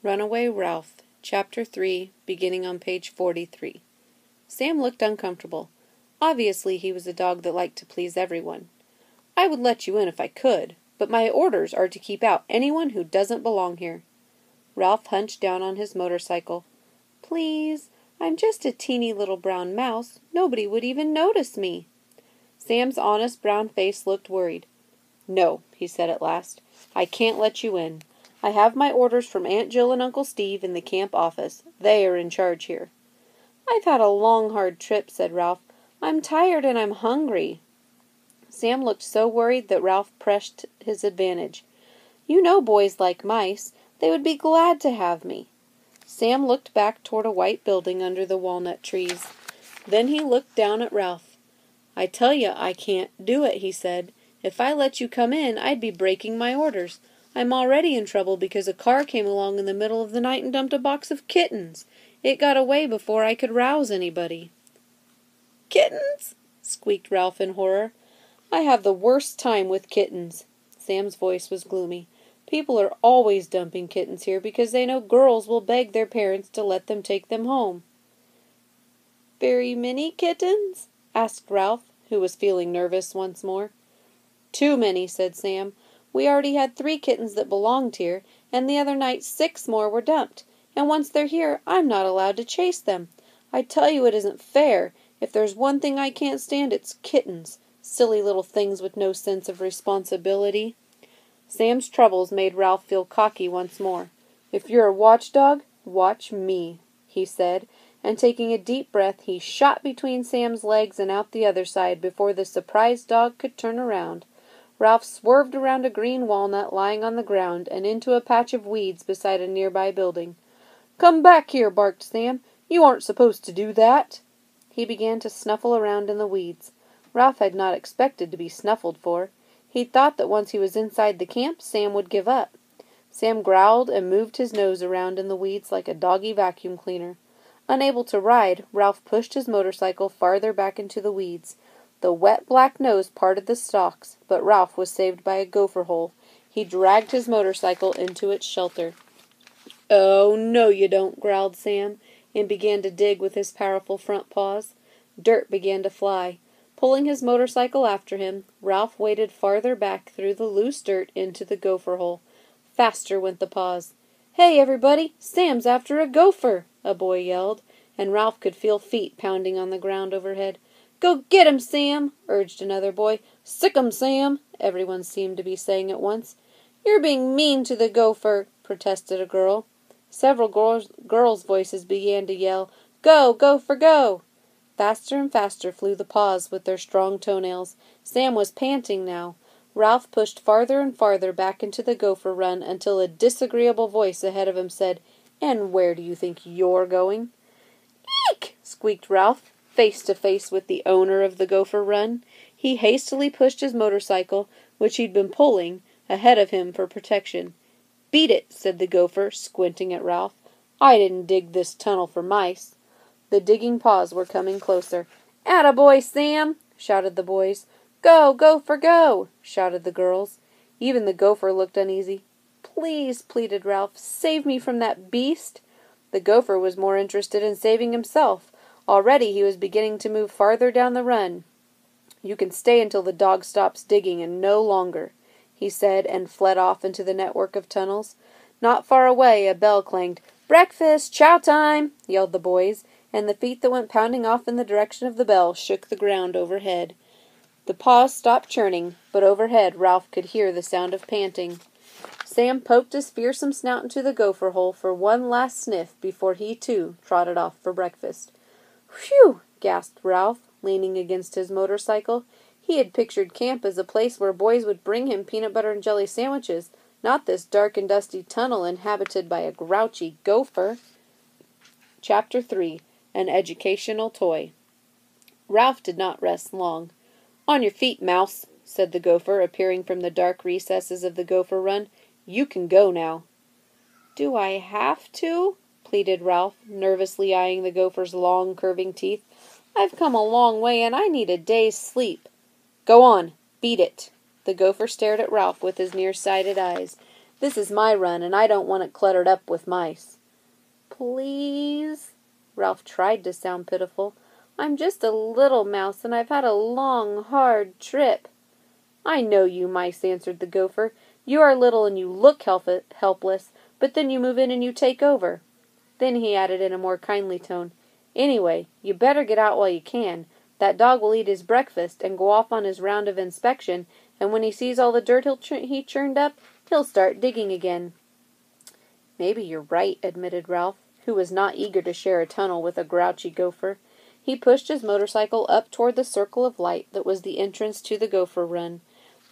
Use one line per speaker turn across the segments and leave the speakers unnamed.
Runaway Ralph, Chapter 3, beginning on page 43. Sam looked uncomfortable. Obviously he was a dog that liked to please everyone. "I would let you in if I could, but my orders are to keep out anyone who doesn't belong here." Ralph hunched down on his motorcycle. "Please, I'm just a teeny little brown mouse. Nobody would even notice me." Sam's honest brown face looked worried. "No," he said at last, "I can't let you in. I have my orders from Aunt Jill and Uncle Steve in the camp office. They are in charge here." "I've had a long, hard trip," said Ralph. "I'm tired and I'm hungry." Sam looked so worried that Ralph pressed his advantage. "You know boys like mice. They would be glad to have me." Sam looked back toward a white building under the walnut trees. Then he looked down at Ralph. "I tell you I can't do it," he said. "If I let you come in, I'd be breaking my orders. I'm already in trouble because a car came along in the middle of the night and dumped a box of kittens. It got away before I could rouse anybody." "Kittens?" squeaked Ralph in horror. "I have the worst time with kittens." Sam's voice was gloomy. "People are always dumping kittens here because they know girls will beg their parents to let them take them home." "Very many kittens?" asked Ralph, who was feeling nervous once more. "Too many," said Sam. "We already had 3 kittens that belonged here, and the other night 6 more were dumped. And once they're here, I'm not allowed to chase them. I tell you it isn't fair. If there's one thing I can't stand, it's kittens. Silly little things with no sense of responsibility." Sam's troubles made Ralph feel cocky once more. "If you're a watchdog, watch me," he said, and taking a deep breath, he shot between Sam's legs and out the other side before the surprised dog could turn around. Ralph swerved around a green walnut lying on the ground and into a patch of weeds beside a nearby building. "Come back here," barked Sam. "You aren't supposed to do that." He began to snuffle around in the weeds. Ralph had not expected to be snuffled for. He thought that once he was inside the camp, Sam would give up. Sam growled and moved his nose around in the weeds like a doggy vacuum cleaner. Unable to ride, Ralph pushed his motorcycle farther back into the weeds. The wet black nose parted the stalks, but Ralph was saved by a gopher hole. He dragged his motorcycle into its shelter. "Oh, no you don't," growled Sam, and began to dig with his powerful front paws. Dirt began to fly. Pulling his motorcycle after him, Ralph waded farther back through the loose dirt into the gopher hole. Faster went the paws. "Hey, everybody! Sam's after a gopher!" a boy yelled, and Ralph could feel feet pounding on the ground overhead. "Go get him, Sam!" urged another boy. "Sick 'em, Sam!" everyone seemed to be saying at once. "You're being mean to the gopher!" protested a girl. Several girls' voices began to yell, "Go, gopher, go!" Faster and faster flew the paws with their strong toenails. Sam was panting now. Ralph pushed farther and farther back into the gopher run until a disagreeable voice ahead of him said, "And where do you think you're going?" "Eek!" squeaked Ralph, face to face with the owner of the gopher run. He hastily pushed his motorcycle, which he'd been pulling, ahead of him for protection. "Beat it," said the gopher, squinting at Ralph. "I didn't dig this tunnel for mice." The digging paws were coming closer. "Attaboy, Sam!" shouted the boys. "Go, gopher, go!" shouted the girls. Even the gopher looked uneasy. "Please," pleaded Ralph, "save me from that beast." The gopher was more interested in saving himself. Already he was beginning to move farther down the run. "You can stay until the dog stops digging and no longer," he said, and fled off into the network of tunnels. Not far away a bell clanged. "Breakfast! Chow time!" yelled the boys, and the feet that went pounding off in the direction of the bell shook the ground overhead. The paws stopped churning, but overhead Ralph could hear the sound of panting. Sam poked his fearsome snout into the gopher hole for one last sniff before he, too, trotted off for breakfast. "Whew!" gasped Ralph, leaning against his motorcycle. He had pictured camp as a place where boys would bring him peanut butter and jelly sandwiches, not this dark and dusty tunnel inhabited by a grouchy gopher. Chapter 3. An Educational Toy. Ralph did not rest long. "On your feet, mouse," said the gopher, appearing from the dark recesses of the gopher run. "You can go now." "Do I have to?" pleaded Ralph, nervously eyeing the gopher's long, curving teeth. "I've come a long way, and I need a day's sleep." "Go on, beat it." The gopher stared at Ralph with his nearsighted eyes. This is my run, and I don't want it cluttered up with mice." "Please?" Ralph tried to sound pitiful. "I'm just a little mouse, and I've had a long, hard trip." "I know you mice," answered the gopher. "You are little and you look helpless, but then you move in and you take over." Then he added in a more kindly tone, "Anyway, you better get out while you can. That dog will eat his breakfast and go off on his round of inspection, and when he sees all the dirt he churned up, he'll start digging again." "Maybe you're right," admitted Ralph, who was not eager to share a tunnel with a grouchy gopher. He pushed his motorcycle up toward the circle of light that was the entrance to the gopher run.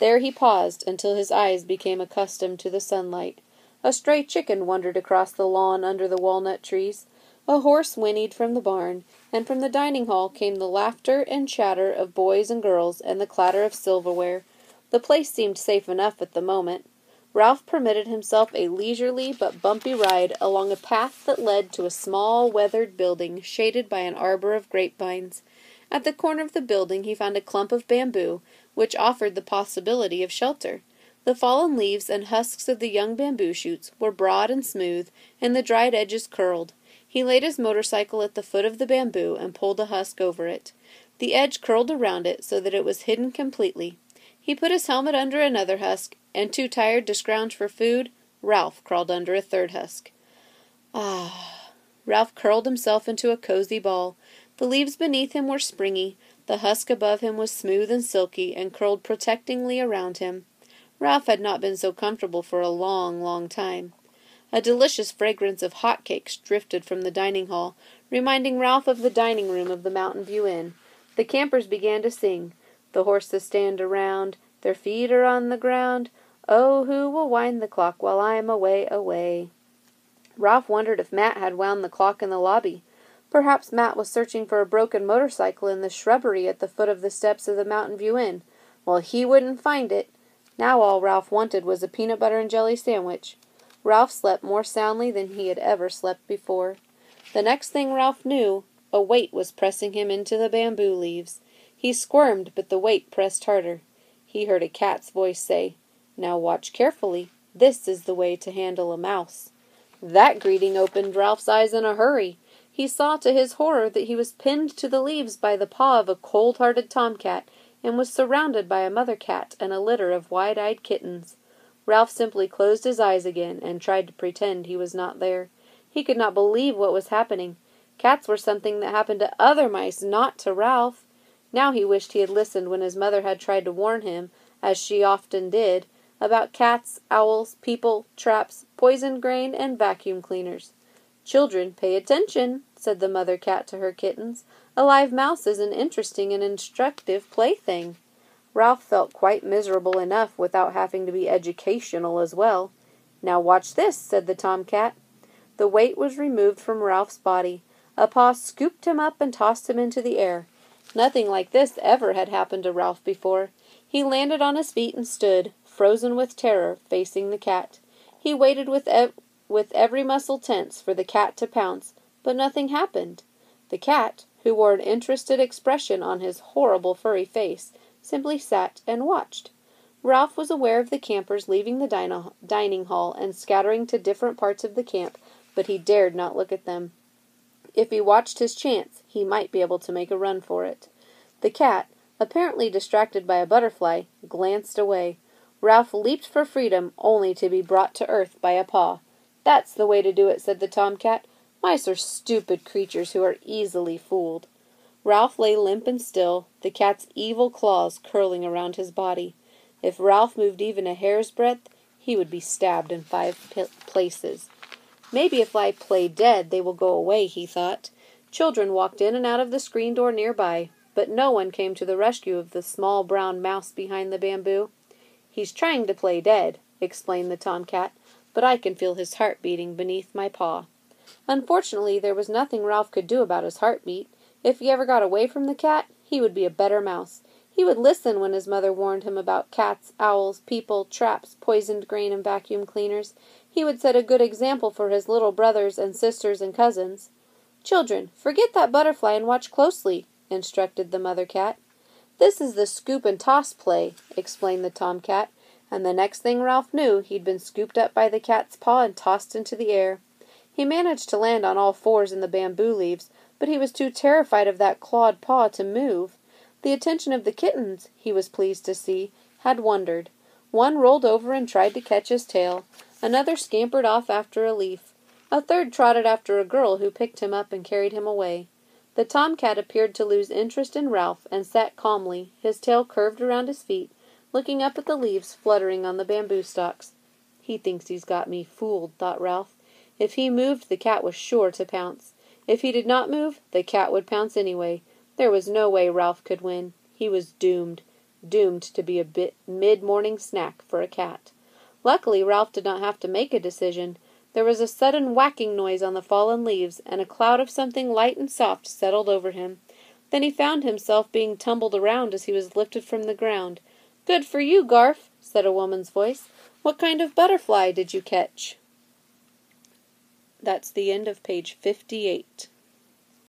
There he paused until his eyes became accustomed to the sunlight. A stray chicken wandered across the lawn under the walnut trees. A horse whinnied from the barn, and from the dining hall came the laughter and chatter of boys and girls and the clatter of silverware. The place seemed safe enough at the moment. Ralph permitted himself a leisurely but bumpy ride along a path that led to a small, weathered building shaded by an arbor of grapevines. At the corner of the building he found a clump of bamboo, which offered the possibility of shelter. The fallen leaves and husks of the young bamboo shoots were broad and smooth, and the dried edges curled. He laid his motorcycle at the foot of the bamboo and pulled a husk over it. The edge curled around it so that it was hidden completely. He put his helmet under another husk, and too tired to scrounge for food, Ralph crawled under a third husk. Ralph curled himself into a cozy ball. The leaves beneath him were springy, the husk above him was smooth and silky and curled protectingly around him. Ralph had not been so comfortable for a long, long time. A delicious fragrance of hot cakes drifted from the dining hall, reminding Ralph of the dining room of the Mountain View Inn. The campers began to sing. The horses stand around, their feet are on the ground. Oh, who will wind the clock while I'm away, away? Ralph wondered if Matt had wound the clock in the lobby. Perhaps Matt was searching for a broken motorcycle in the shrubbery at the foot of the steps of the Mountain View Inn. Well, he wouldn't find it. Now all Ralph wanted was a peanut butter and jelly sandwich. Ralph slept more soundly than he had ever slept before. The next thing Ralph knew, a weight was pressing him into the bamboo leaves. He squirmed, but the weight pressed harder. He heard a cat's voice say, "Now watch carefully. This is the way to handle a mouse." That greeting opened Ralph's eyes in a hurry. He saw to his horror that he was pinned to the leaves by the paw of a cold-hearted tomcat, and was surrounded by a mother cat and a litter of wide-eyed kittens. Ralph simply closed his eyes again and tried to pretend he was not there. He could not believe what was happening. Cats were something that happened to other mice, not to Ralph. Now he wished he had listened when his mother had tried to warn him, as she often did, about cats, owls, people, traps, poisoned grain, and vacuum cleaners. "Children, pay attention," said the mother cat to her kittens. "A live mouse is an interesting and instructive plaything." Ralph felt quite miserable enough without having to be educational as well. "Now watch this," said the tomcat. The weight was removed from Ralph's body. A paw scooped him up and tossed him into the air. Nothing like this ever had happened to Ralph before. He landed on his feet and stood, frozen with terror, facing the cat. He waited with every muscle tense for the cat to pounce, but nothing happened. The cat, who wore an interested expression on his horrible furry face, simply sat and watched. Ralph was aware of the campers leaving the dining hall and scattering to different parts of the camp, but he dared not look at them. If he watched his chance, he might be able to make a run for it. The cat, apparently distracted by a butterfly, glanced away. Ralph leaped for freedom, only to be brought to earth by a paw. "That's the way to do it," said the tomcat. "Mice are stupid creatures who are easily fooled." Ralph lay limp and still, the cat's evil claws curling around his body. If Ralph moved even a hair's breadth, he would be stabbed in 5 places. "Maybe if I play dead, they will go away," he thought. Children walked in and out of the screen door nearby, but no one came to the rescue of the small brown mouse behind the bamboo. "He's trying to play dead," explained the tomcat, "but I can feel his heart beating beneath my paw." Unfortunately, there was nothing Ralph could do about his heartbeat. If he ever got away from the cat, he would be a better mouse. He would listen when his mother warned him about cats, owls, people, traps, poisoned grain, and vacuum cleaners. He would set a good example for his little brothers and sisters and cousins. "Children, forget that butterfly and watch closely," instructed the mother cat. "This is the scoop and toss play," explained the tomcat. And the next thing Ralph knew, he'd been scooped up by the cat's paw and tossed into the air. He managed to land on all fours in the bamboo leaves, but he was too terrified of that clawed paw to move. The attention of the kittens, he was pleased to see, had wandered. One rolled over and tried to catch his tail. Another scampered off after a leaf. A third trotted after a girl who picked him up and carried him away. The tomcat appeared to lose interest in Ralph and sat calmly, his tail curved around his feet, looking up at the leaves fluttering on the bamboo stalks. He thinks he's got me fooled, thought Ralph. If he moved, the cat was sure to pounce. If he did not move, the cat would pounce anyway. There was no way Ralph could win. He was doomed. Doomed to be a mid-morning snack for a cat. Luckily, Ralph did not have to make a decision. There was a sudden whacking noise on the fallen leaves, and a cloud of something light and soft settled over him. Then he found himself being tumbled around as he was lifted from the ground. "Good for you, Garf," said a woman's voice. "What kind of butterfly did you catch?" That's the end of page 58.